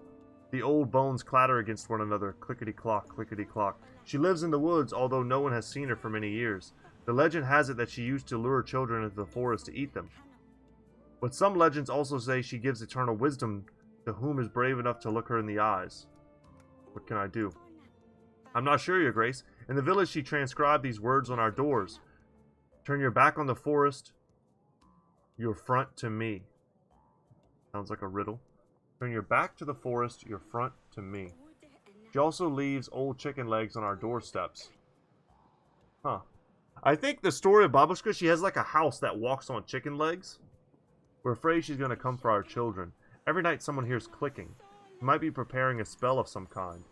The old bones clatter against one another, clickety-clock, clickety-clock. She lives in the woods, although no one has seen her for many years. The legend has it that she used to lure children into the forest to eat them. But some legends also say she gives eternal wisdom to whom is brave enough to look her in the eyes. What can I do? I'm not sure, Your Grace. In the village she transcribed these words on our doors. Turn your back on the forest, your front to me. Sounds like a riddle. Turn your back to the forest, your front to me. She also leaves old chicken legs on our doorsteps. Huh. I think the story of Babushka, she has like a house that walks on chicken legs. We're afraid she's going to come for our children. Every night someone hears clicking. She might be preparing a spell of some kind.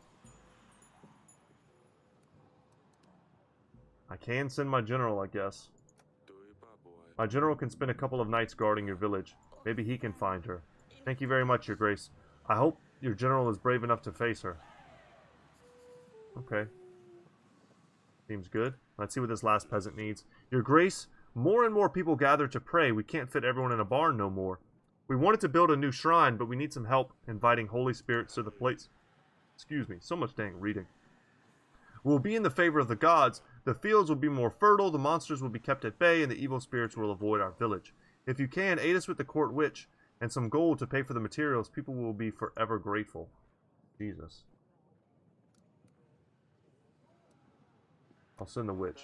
I can send my general, I guess. My general can spend a couple of nights guarding your village. Maybe he can find her. Thank you very much, Your Grace. I hope your general is brave enough to face her. Okay. Seems good. Let's see what this last peasant needs. Your Grace, more and more people gather to pray. We can't fit everyone in a barn no more. We wanted to build a new shrine, but we need some help inviting holy spirits to the place. Excuse me, so much dang reading. Will be in the favor of the gods. The fields will be more fertile, the monsters will be kept at bay, and the evil spirits will avoid our village. If you can, aid us with the court witch and some gold to pay for the materials. People will be forever grateful. Jesus. I'll send the witch.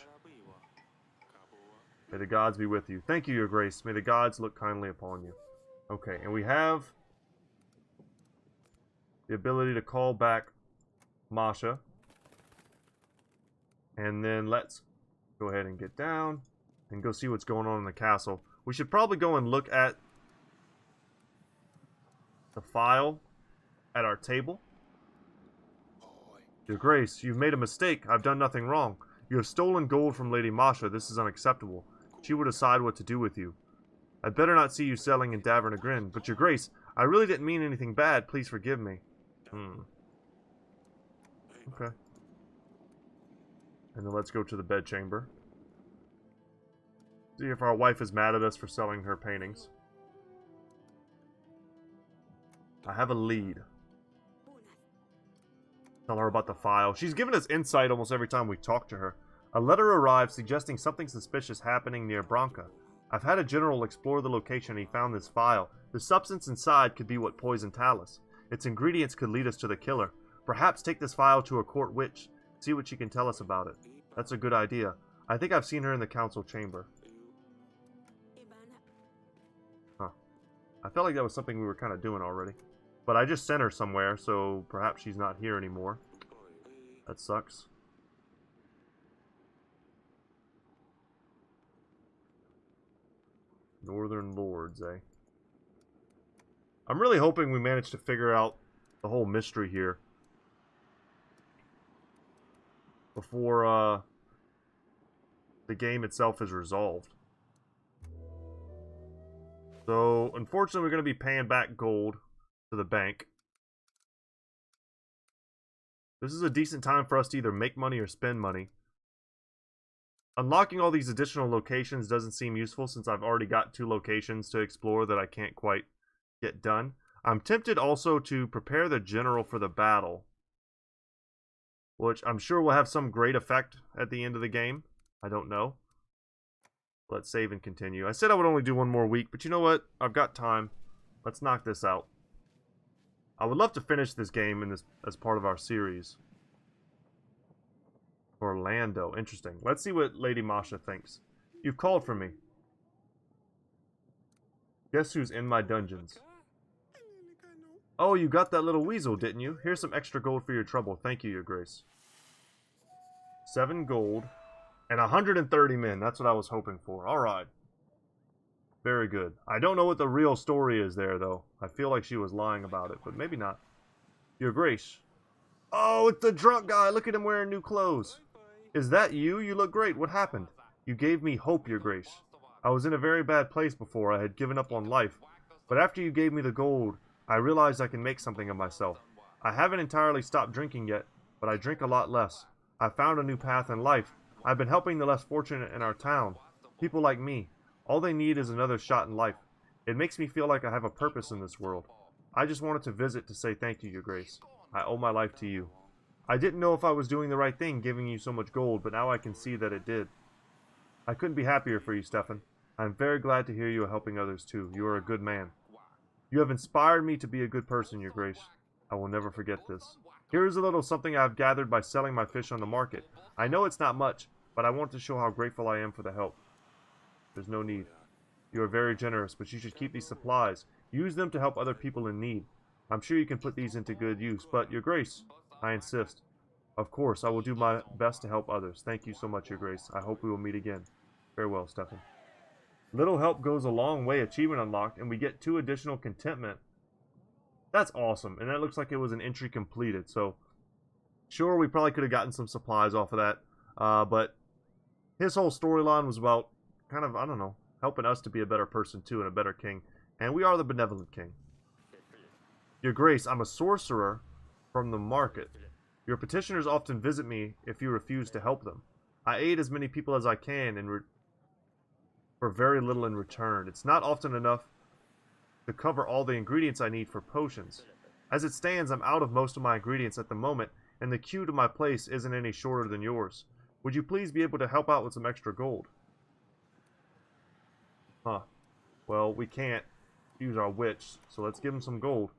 May the gods be with you. Thank you, your grace. May the gods look kindly upon you. Okay, and we have the ability to call back Masha. And then let's go ahead and get down and go see what's going on in the castle. We should probably go and look at the file at our table. Your Grace, you've made a mistake. I've done nothing wrong. You have stolen gold from Lady Masha. This is unacceptable. She will decide what to do with you. I'd better not see you selling in Davern Agrin. But Your Grace, I really didn't mean anything bad. Please forgive me. Okay. And then let's go to the bedchamber. See if our wife is mad at us for selling her paintings. I have a lead. Tell her about the file. She's given us insight almost every time we talk to her. A letter arrived suggesting something suspicious happening near Branca. I've had a general explore the location and he found this file. The substance inside could be what poisoned Talus. Its ingredients could lead us to the killer. Perhaps take this file to a court witch. See what she can tell us about it. That's a good idea. I think I've seen her in the council chamber. Huh. I felt like that was something we were kind of doing already. But I just sent her somewhere, so perhaps she's not here anymore. That sucks. Northern Lords, eh? I'm really hoping we manage to figure out the whole mystery here before the game itself is resolved. So, unfortunately, we're going to be paying back gold to the bank. This is a decent time for us to either make money or spend money. Unlocking all these additional locations doesn't seem useful since I've already got 2 locations to explore that I can't quite get done. I'm tempted also to prepare the general for the battle, which I'm sure will have some great effect at the end of the game. I don't know. Let's save and continue. I said I would only do 1 more week, but you know what? I've got time. Let's knock this out. I would love to finish this game in this as part of our series. Orlando. Interesting. Let's see what Lady Masha thinks. You've called for me. Guess who's in my dungeons? Oh, you got that little weasel, didn't you? Here's some extra gold for your trouble. Thank you, Your Grace. 7 gold. And 130 men. That's what I was hoping for. Alright. Very good. I don't know what the real story is there, though. I feel like she was lying about it, but maybe not. Your Grace. Oh, it's the drunk guy. Look at him wearing new clothes. Is that you? You look great. What happened? You gave me hope, Your Grace. I was in a very bad place before. I had given up on life. But after you gave me the gold, I realized I can make something of myself. I haven't entirely stopped drinking yet, but I drink a lot less. I found a new path in life. I've been helping the less fortunate in our town. People like me. All they need is another shot in life. It makes me feel like I have a purpose in this world. I just wanted to visit to say thank you, Your Grace. I owe my life to you. I didn't know if I was doing the right thing giving you so much gold, but now I can see that it did. I couldn't be happier for you, Stefan. I'm very glad to hear you are helping others too. You are a good man. You have inspired me to be a good person, Your Grace. I will never forget this. Here is a little something I have gathered by selling my fish on the market. I know it's not much, but I want to show how grateful I am for the help. There's no need. You are very generous, but you should keep these supplies. Use them to help other people in need. I'm sure you can put these into good use, but, Your Grace, I insist. Of course, I will do my best to help others. Thank you so much, Your Grace. I hope we will meet again. Farewell, Stefan. Little help goes a long way. Achievement unlocked, and we get 2 additional contentment. That's awesome, and that looks like it was an entry completed, so sure, we probably could have gotten some supplies off of that, but his whole storyline was about kind of, I don't know, helping us to be a better person too and a better king, and we are the benevolent king. Your Grace, I'm a sorcerer from the market. Your petitioners often visit me if you refuse to help them. I aid as many people as I can for very little in return. It's not often enough to cover all the ingredients I need for potions. As it stands, I'm out of most of my ingredients at the moment, and the queue to my place isn't any shorter than yours. Would you please be able to help out with some extra gold? Huh. Well, we can't use our witch, so let's give him some gold.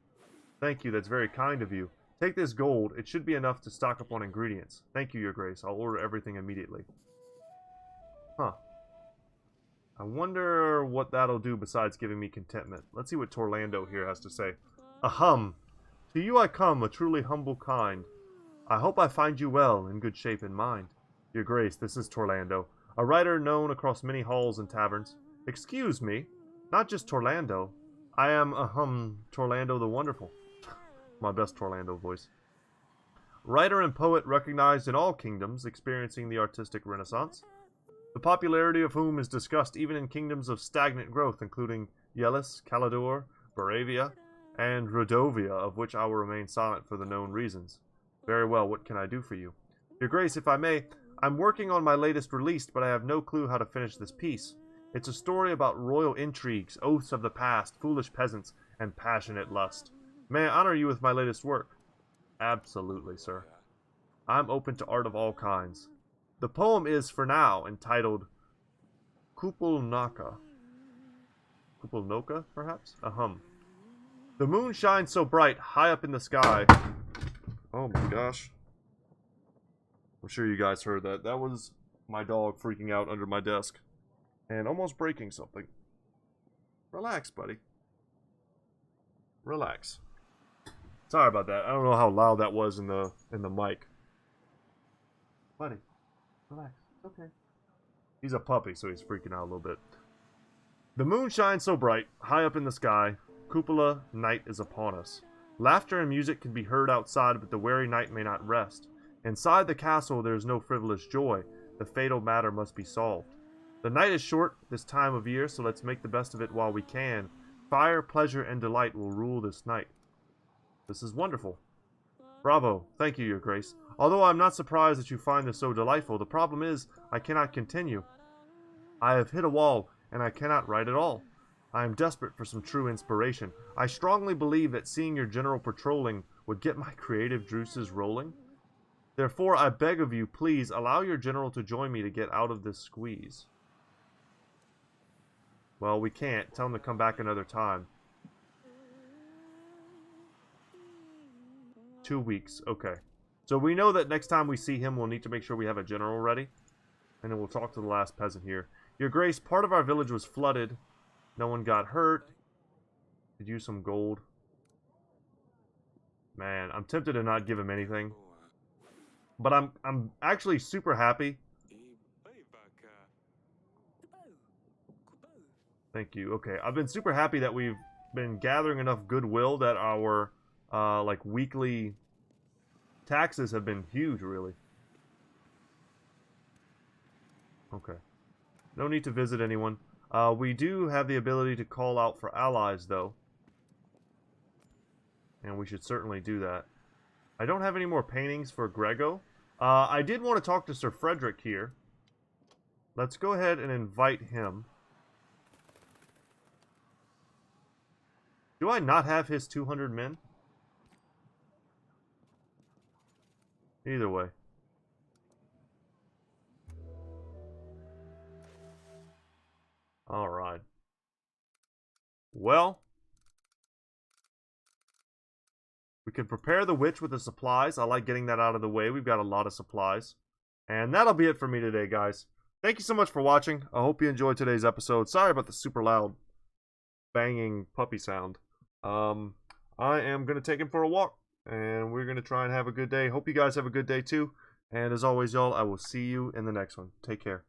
Thank you, that's very kind of you. Take this gold, it should be enough to stock up on ingredients. Thank you, Your Grace. I'll order everything immediately. Huh. I wonder what that'll do besides giving me contentment. Let's see what Torlando here has to say. Ahem. To you I come, a truly humble kind. I hope I find you well, in good shape and mind. Your Grace, this is Torlando, a writer known across many halls and taverns. Excuse me, not just Torlando. I am, Torlando the Wonderful. My best Torlando voice. Writer and poet recognized in all kingdoms, experiencing the artistic renaissance, the popularity of whom is discussed even in kingdoms of stagnant growth, including Yelis, Calador, Baravia, and Rodovia, of which I will remain silent for the known reasons. Very well, what can I do for you? Your Grace, if I may, I'm working on my latest release, but I have no clue how to finish this piece. It's a story about royal intrigues, oaths of the past, foolish peasants, and passionate lust. May I honor you with my latest work? Absolutely, sir. I'm open to art of all kinds. The poem is, for now, entitled Kupulnaka. Kupulnoka, perhaps? The moon shines so bright, high up in the sky. Oh my gosh. I'm sure you guys heard that. That was my dog freaking out under my desk. And almost breaking something. Relax, buddy. Relax. Sorry about that. I don't know how loud that was in the mic. Buddy, relax. It's okay. He's a puppy, so he's freaking out a little bit. The moon shines so bright, high up in the sky. Cupola, night is upon us. Laughter and music can be heard outside, but the weary night may not rest. Inside the castle there is no frivolous joy. The fatal matter must be solved. The night is short this time of year, so let's make the best of it while we can. Fire, pleasure, and delight will rule this night. This is wonderful. Bravo. Thank you, Your Grace. Although I'm not surprised that you find this so delightful, the problem is, I cannot continue. I have hit a wall, and I cannot write at all. I am desperate for some true inspiration. I strongly believe that seeing your general patrolling would get my creative juices rolling. Therefore, I beg of you, please, allow your general to join me to get out of this squeeze. Well, we can't. Tell him to come back another time. 2 weeks. Okay. So we know that next time we see him, we'll need to make sure we have a general ready. And then we'll talk to the last peasant here. Your Grace, part of our village was flooded. No one got hurt. Could use some gold. Man, I'm tempted to not give him anything. But I'm actually super happy. Thank you. Okay, I've been super happy that we've been gathering enough goodwill that our like weekly taxes have been huge, really. Okay. No need to visit anyone. We do have the ability to call out for allies, though. And we should certainly do that. I don't have any more paintings for Grego. I did want to talk to Sir Frederick here. Let's go ahead and invite him. Do I not have his 200 men? Either way. Alright. Well, we can prepare the witch with the supplies. I like getting that out of the way. We've got a lot of supplies. And that'll be it for me today, guys. Thank you so much for watching. I hope you enjoyed today's episode. Sorry about the super loud banging puppy sound. I am going to take him for a walk. And we're going to try and have a good day. Hope you guys have a good day too. And as always, y'all, I will see you in the next one. Take care.